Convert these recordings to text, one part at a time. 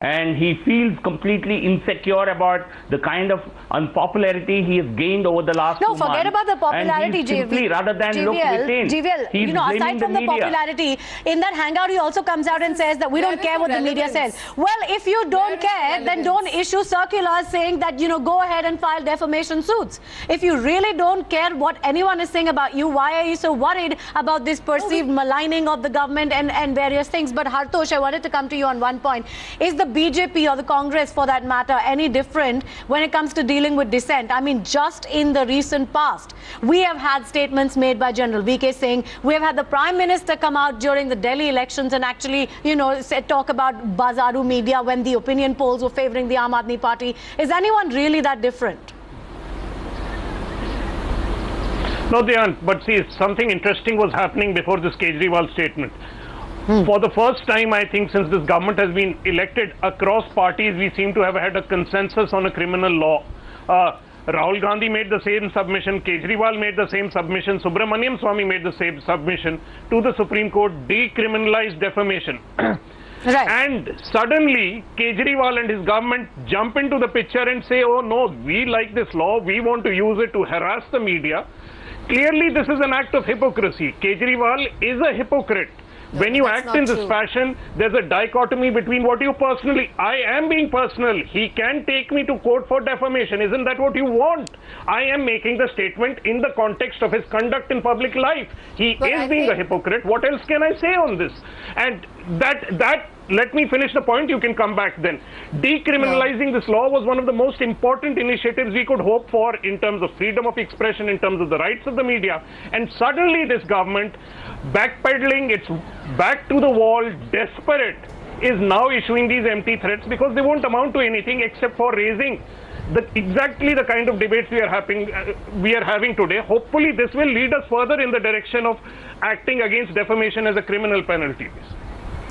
and he feels completely insecure about the kind of unpopularity he has gained over the last 2 months. No, forget about the popularity, JVL. Rather than look within, JVL, aside from the popularity, in that hangout he also comes out and says that we don't care what the media says. Well, if you don't care, then don't issue circulars saying that, go ahead and file defamation suits. If you really don't care what anyone is saying about you, why are you so worried about this perceived maligning of the government and various things? But Hartosh, I wanted to come to you on one point. Is the BJP or the Congress, for that matter, any different when it comes to dealing with dissent? I mean, just in the recent past, we have had statements made by General VK Singh. We have had the Prime Minister come out during the Delhi elections and actually, talk about Bazaru media when the opinion polls were favoring the Aam Aadmi Party. Is anyone really that different? No, they aren't. But see, something interesting was happening before this Kejriwal statement. For the first time, I think, since this government has been elected, across parties, we seem to have had a consensus on a criminal law. Rahul Gandhi made the same submission, Kejriwal made the same submission, Subramaniam Swamy made the same submission to the Supreme Court, decriminalized defamation. Right. And suddenly, Kejriwal and his government jump into the picture and say, oh no, we like this law, we want to use it to harass the media. Clearly, this is an act of hypocrisy. Kejriwal is a hypocrite. When you act in this fashion, there's a dichotomy between what you personally... I am being personal. He can take me to court for defamation. Isn't that what you want? I am making the statement in the context of his conduct in public life. He is being a hypocrite. What else can I say on this? And let me finish the point. You can come back then. Decriminalizing this law was one of the most important initiatives we could hope for in terms of freedom of expression, in terms of the rights of the media. And suddenly this government, backpedaling, it's back to the wall, desperate, is now issuing these empty threats because they won't amount to anything except for raising exactly the kind of debates we are having today. Hopefully this will lead us further in the direction of acting against defamation as a criminal penalty.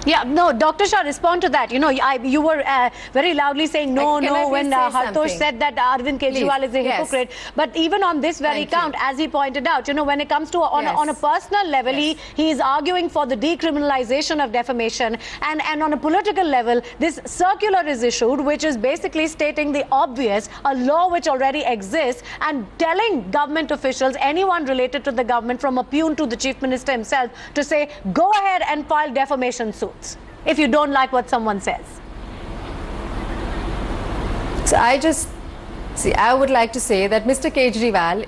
Yeah, no, Dr. Shah, respond to that. You were very loudly saying no when Hartosh said that Arvind Kejriwal is a hypocrite. But even on this very count, as he pointed out, when it comes to on a personal level, he is arguing for the decriminalization of defamation. And on a political level, this circular is issued, which is basically stating the obvious, a law which already exists, and telling government officials, anyone related to the government, from a peon to the chief minister himself, to say, go ahead and file defamation suits if you don't like what someone says. So I would like to say that Mr. Kejriwal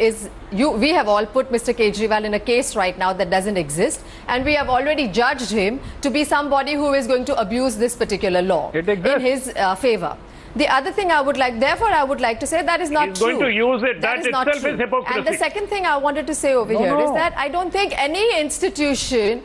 we have all put Mr. Kejriwal in a case right now that doesn't exist, and we have already judged him to be somebody who is going to abuse this particular law in his favor. The other thing I would like to say that is not true. He's going to use it. That itself is hypocrisy. And the second thing I wanted to say over here is that I don't think any institution,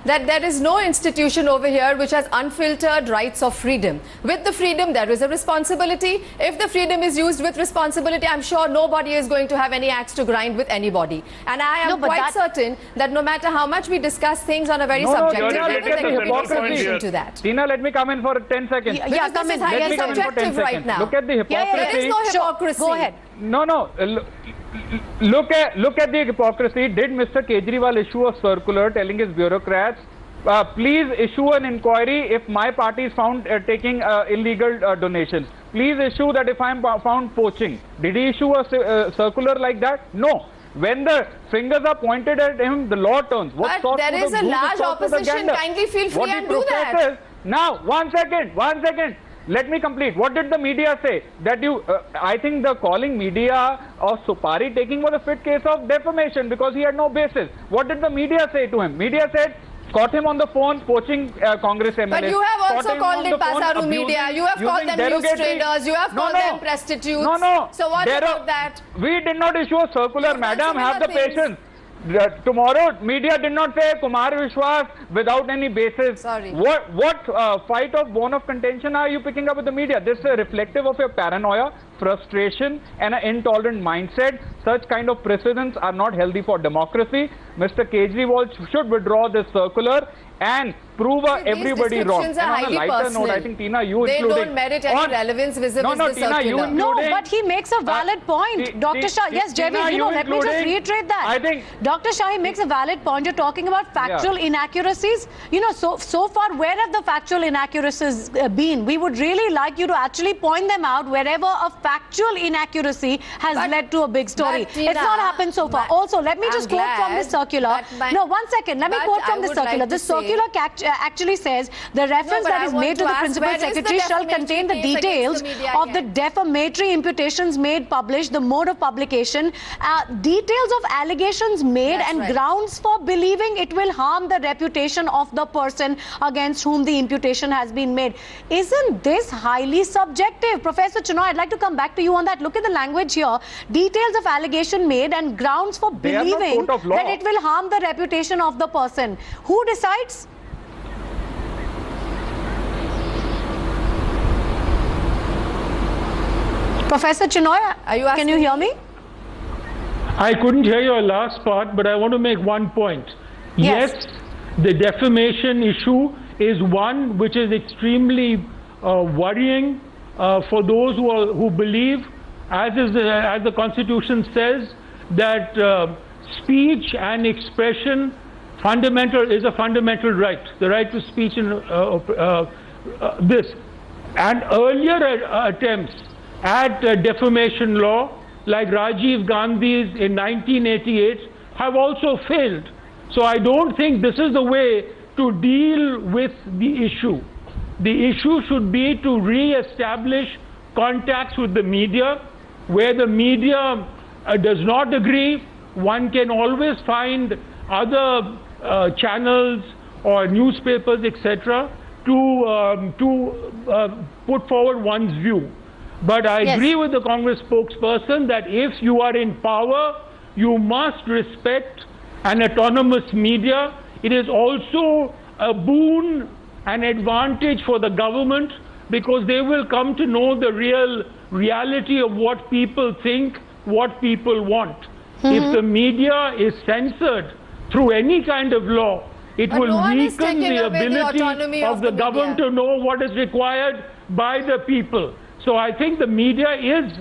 that there is no institution over here which has unfiltered rights of freedom. With the freedom, there is a responsibility. If the freedom is used with responsibility, I'm sure nobody is going to have any axe to grind with anybody. And I am quite certain that no matter how much we discuss things on a very subjective level, there will be a solution to that. Tina, let me come in for 10 seconds. Yeah, this is highly subjective right now. Look at the hypocrisy. There is no hypocrisy. Go ahead. No. Look at the hypocrisy. Did Mr. Kejriwal issue a circular telling his bureaucrats, please issue an inquiry if my party is found taking illegal donations? Please issue that if I am found poaching. Did he issue a circular like that? No. When the fingers are pointed at him, the law turns. But there is a large opposition. Kindly feel free and do that. Now, one second. Let me complete. What did the media say? That I think the calling media of Supari taking was a fit case of defamation because he had no basis. What did the media say to him? Media said, caught him on the phone poaching Congress MLAs. But you have also called it Bazaru media. You have called them news traders. You have called them prostitutes. No. So what about that? We did not issue a circular, madam. Have the patience. Tomorrow, media did not say Kumar Vishwas without any basis. Sorry. What fight of bone of contention are you picking up with the media? This is reflective of your paranoia, frustration, and an intolerant mindset. Such kind of precedents are not healthy for democracy. Mr. Kejriwal should withdraw this circular and prove everybody wrong. These descriptions are highly on a lighter personal. note, I think Tina, you they including... don't merit any relevance vis-a-vis the Tina, circular. No, but he makes a valid point. Dr. Shah, yes, Jaiveer, let me just reiterate that. I think... Dr. Shah, he makes a valid point. You're talking about factual inaccuracies. So far, where have the factual inaccuracies been? We would really like you to actually point them out wherever a factual inaccuracy has led to a big story. Tina, it's not happened so far. Also, let me just quote from the circular. No, 1 second. Let me quote from the circular. The circular actually says the reference that is made to the Principal Secretary shall contain the details of the defamatory imputations made, published, the mode of publication, details of allegations made and grounds for believing it will harm the reputation of the person against whom the imputation has been made. Isn't this highly subjective? Professor Chinoy, I'd like to come back to you on that. Look at the language here. Details of allegation made and grounds for believing that it will harm the reputation of the person. Who decides? Professor Chinoy, can you hear me? I couldn't hear your last part, but I want to make one point. Yes, the defamation issue is one which is extremely worrying for those who believe, as the Constitution says, that speech and expression is a fundamental right, the right to speech and this. And earlier attempts at defamation law, like Rajiv Gandhi's in 1988, have also failed. So I don't think this is the way to deal with the issue. The issue should be to re-establish contacts with the media. Where the media does not agree, one can always find other channels or newspapers, etc., to put forward one's view. But I agree with the Congress spokesperson that if you are in power, you must respect an autonomous media. It is also a boon, an advantage for the government, because they will come to know the reality of what people think, what people want. If the media is censored through any kind of law, it will weaken the ability of the government to know what is required by the people. So I think the media is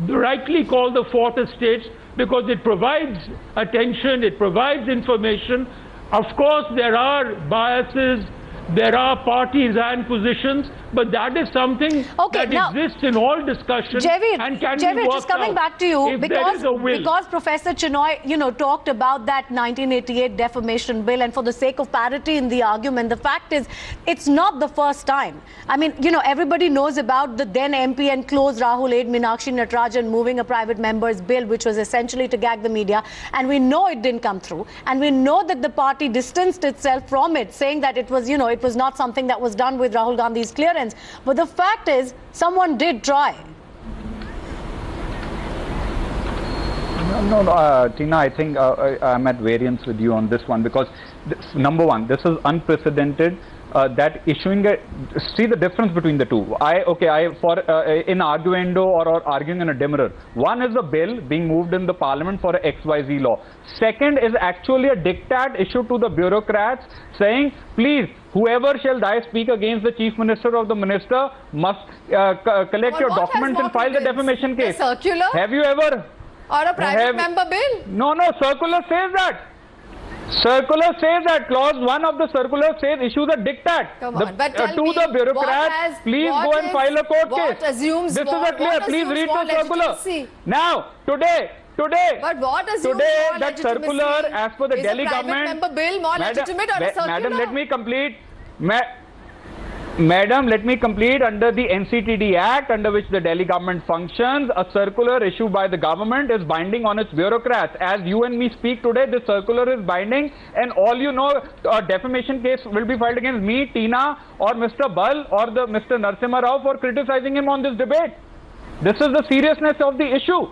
rightly called the fourth estate because it provides attention, it provides information. Of course, there are biases, there are parties and positions, but that is something that exists in all discussions and can be worked just coming out back to you, if there is a will. Because Professor Chinoy, talked about that 1988 defamation bill, and for the sake of parity in the argument, the fact is, it's not the first time. I mean, everybody knows about the then MP and close Rahul aide Meenakshi Natarajan moving a private member's bill, which was essentially to gag the media, and we know it didn't come through, and we know that the party distanced itself from it, saying that it was, it was not something that was done with Rahul Gandhi's clearance. But the fact is, someone did try. No, Tina, I think I'm at variance with you on this one because, number one, this is unprecedented. That issuing see the difference between the two. In arguendo or arguing in a demurrer. One is a bill being moved in the parliament for a XYZ law. Second is actually a diktat issued to the bureaucrats saying, please, whoever shall thy speak against the chief minister of the minister must collect your documents and file the defamation case. The circular? Have you ever? Or a private member bill? No, circular says that. Circular says that clause 1 of the circular says issues a diktat to the bureaucrats, please go and file a court case. This is a clear, please read the circular. Now, today, but what assumes today more that circular as per the Delhi government, member bill more legitimate or a circular? Madam, let me complete. Madam, let me complete. Under the NCTD Act, under which the Delhi government functions, a circular issued by the government is binding on its bureaucrats. As you and me speak today, this circular is binding, and all you know, a defamation case will be filed against me, Tina, or Mr. Bal, or Mr. Narasimha Rao for criticizing him on this debate. This is the seriousness of the issue.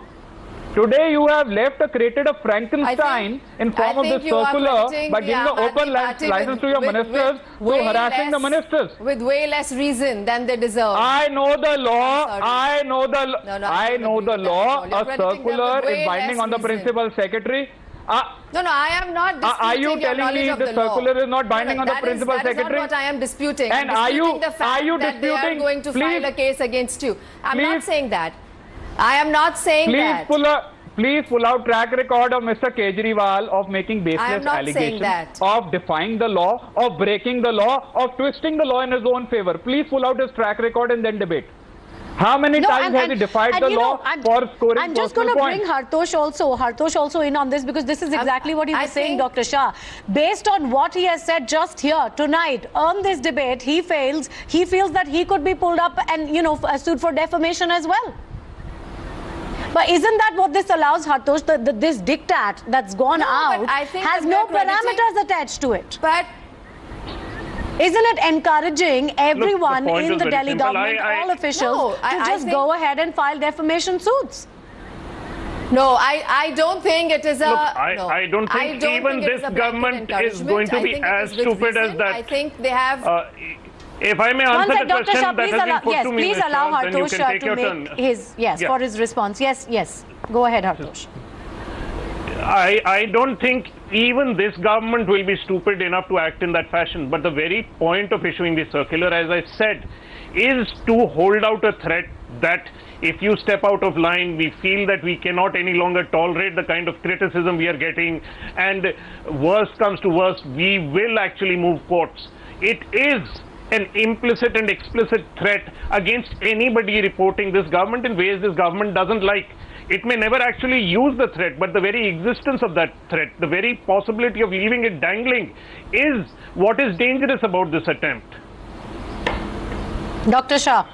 Today you have created a Frankenstein in form of this circular by giving an open license to your ministers to harassing the ministers. With way less reason than they deserve. I know the law. I know the law. A circular is binding on the principal secretary. No, I am not disputing Are you your telling knowledge me of the the law. circular is not binding on the principal that secretary? That is not what I am disputing. And I'm disputing the fact are you that they are disputing? going to file a case against you. I'm not please, saying that. I am not saying that. Please pull out track record of Mr. Kejriwal of making baseless allegations, of defying the law, of breaking the law, of twisting the law in his own favor. Please pull out his track record and then debate. How many times has he defied the law for scoring? I'm just going to bring Hartosh also in on this, because this is exactly what he was saying, Dr. Shah. Based on what he has said just here tonight on this debate, he feels that he could be pulled up and, you know, sued for defamation as well. But isn't that what this allows, Hartosh? This diktat that's gone out has no parameters attached to it. But isn't it encouraging everyone in the Delhi government, all officials, to just go ahead and file defamation suits? No, I don't think it is a... Look, I don't think even this government is going to be as stupid as that. I think they have... if I may answer the question that has been put to me, please allow Hartosh to make his... for his response. Yes. Go ahead, Hartosh. I don't think even this government will be stupid enough to act in that fashion. But the very point of issuing the circular, as I said, is to hold out a threat that if you step out of line, we feel that we cannot any longer tolerate the kind of criticism we are getting, and worse comes to worse, we will actually move courts. It is an implicit and explicit threat against anybody reporting this government in ways this government doesn't like. It may never actually use the threat, but the very existence of that threat, the very possibility of leaving it dangling, is what is dangerous about this attempt. Dr. Shah.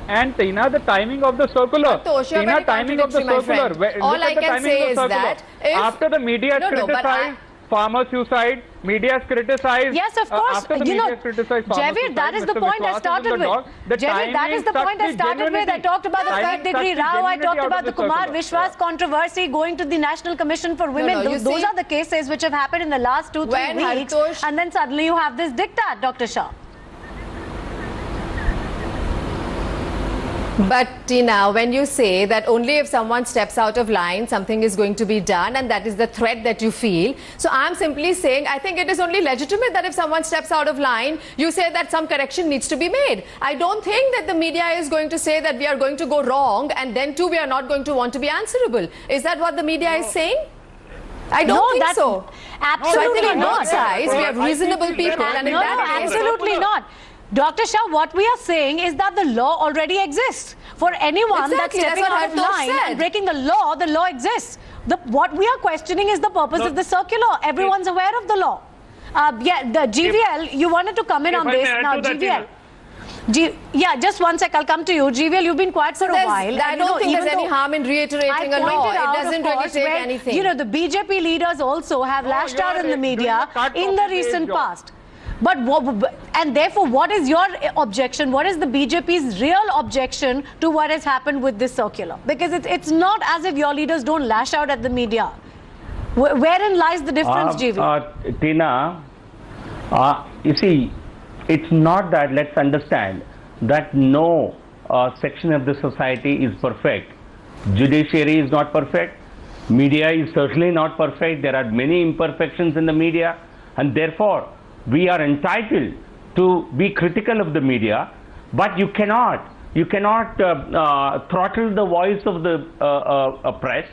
And Tina, the timing of the circular. Tina, timing of the circular. All I can say is that after the media criticized farmer suicide, media has criticized. Yes, of course. Jaiveer, that is the point I started with. Jaiveer, that is the point I started with. I talked about the third degree Rao. I talked about the Kumar Vishwas controversy going to the National Commission for Women. Those are the cases which have happened in the last 2-3 weeks. And then suddenly you have this diktat, Dr. Shah. But Tina, when you say that only if someone steps out of line, something is going to be done, and that is the threat that you feel. So I'm simply saying, I think it is only legitimate that if someone steps out of line, you say that some correction needs to be made. I don't think that the media is going to say that we are going to go wrong, and then too we are not going to want to be answerable. Is that what the media is saying? I don't think so. Absolutely so I think not. on both sides, we have reasonable people. And no, absolutely not. Dr. Shah, what we are saying is that the law already exists. For anyone that's stepping out of line and breaking the law exists. What we are questioning is the purpose of the circular. Everyone's aware of the law. The GVL, you wanted to come in on this. Now, GVL. Just one sec, I'll come to you. GVL, you've been quiet for a while. I don't think there's any harm in reiterating a law. It doesn't really take anything. You know, the BJP leaders also have lashed out in the media in the recent past. And therefore, what is your objection? What is the BJP's real objection to what has happened with this circular? Because it's not as if your leaders don't lash out at the media. Wherein lies the difference, GV? Tina, you see, it's not that, let's understand, that no section of the society is perfect. Judiciary is not perfect. Media is certainly not perfect. There are many imperfections in the media, and therefore, we are entitled to be critical of the media, but you cannot throttle the voice of the press.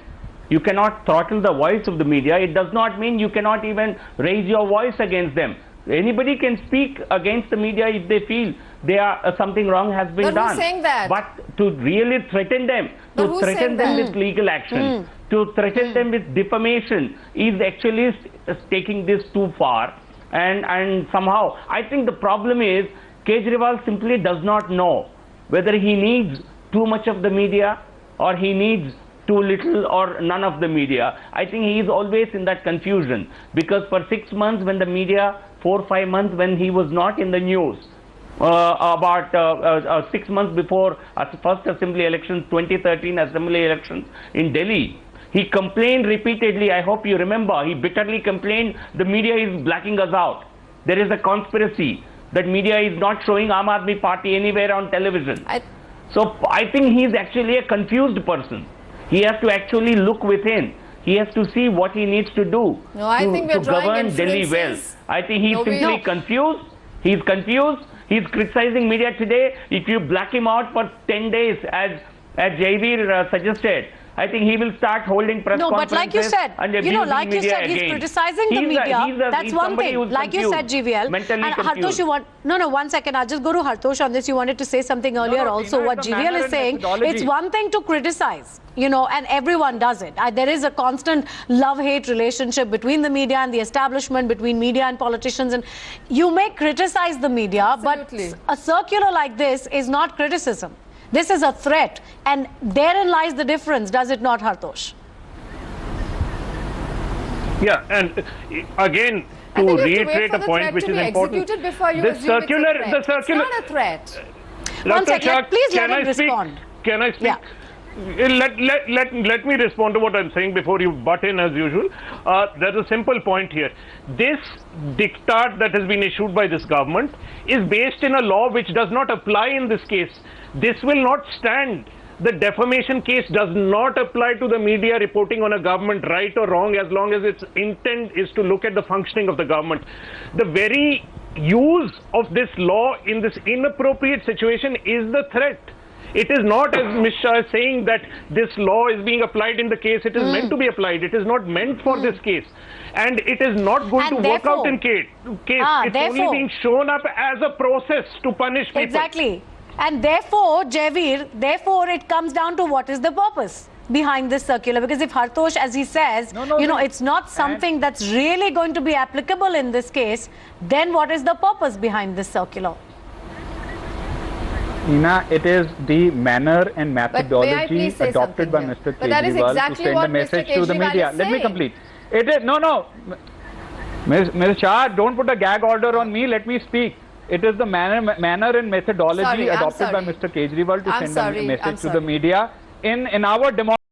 You cannot throttle the voice of the media. It does not mean you cannot even raise your voice against them. Anybody can speak against the media if they feel something wrong has been done. Who's saying that? But to really threaten them, to threaten them with legal action, to threaten them with defamation is actually taking this too far. And somehow, I think the problem is Kejriwal simply does not know whether he needs too much of the media or he needs too little or none of the media. I think he is always in that confusion, because for 6 months when the media, 4 or 5 months when he was not in the news, about 6 months before first assembly elections, 2013 assembly elections in Delhi, he complained repeatedly. I hope you remember. He bitterly complained the media is blacking us out. There is a conspiracy that media is not showing Aam Aadmi Party anywhere on television. So I think he is actually a confused person. He has to actually look within. He has to see what he needs to do No, I think we're to drawing govern Delhi well. inferences. I think he's No, simply confused. He's confused. He's criticizing media today. If you black him out for 10 days, as Jaiveer suggested, I think he will start holding press conferences. No, but like you said, and like you said, he's criticizing the media. That's one thing. Like you said, GVL. And Hartosh, you want... No, 1 second. I'll just go to Hartosh on this. You wanted to say something earlier also. What GVL is saying, it's one thing to criticize, and everyone does it. There is a constant love-hate relationship between the media and the establishment, between media and politicians. And you may criticize the media, Absolutely. but a circular like this is not criticism. This is a threat, and therein lies the difference, does it not, Hartosh? Yeah, and again, to reiterate a point which is important, the circular, it's not a threat. One second, please let him respond. Can I speak? Yeah. Let me respond to what I'm saying before you butt in as usual. There's a simple point here. This diktat that has been issued by this government is based in a law which does not apply in this case. This will not stand. The defamation case does not apply to the media reporting on a government, right or wrong, as long as its intent is to look at the functioning of the government. The very use of this law in this inappropriate situation is the threat. It is not, as Ms. Shah is saying, that this law is being applied in the case. It is meant to be applied. It is not meant for this case. And it is not going to work out in case. It's only being shown up as a process to punish people. Exactly. And therefore, Jaiveer, it comes down to what is the purpose behind this circular. Because if Hartosh, as he says, it's not something that's really going to be applicable in this case, then what is the purpose behind this circular? Ina, it is the manner and methodology adopted by Mr. Kejriwal to send a message to the media. Let me complete. It is, Ms. Shah, don't put a gag order on me. Let me speak. It is the manner and methodology adopted by Mr. Kejriwal to send a message to the media in our democracy.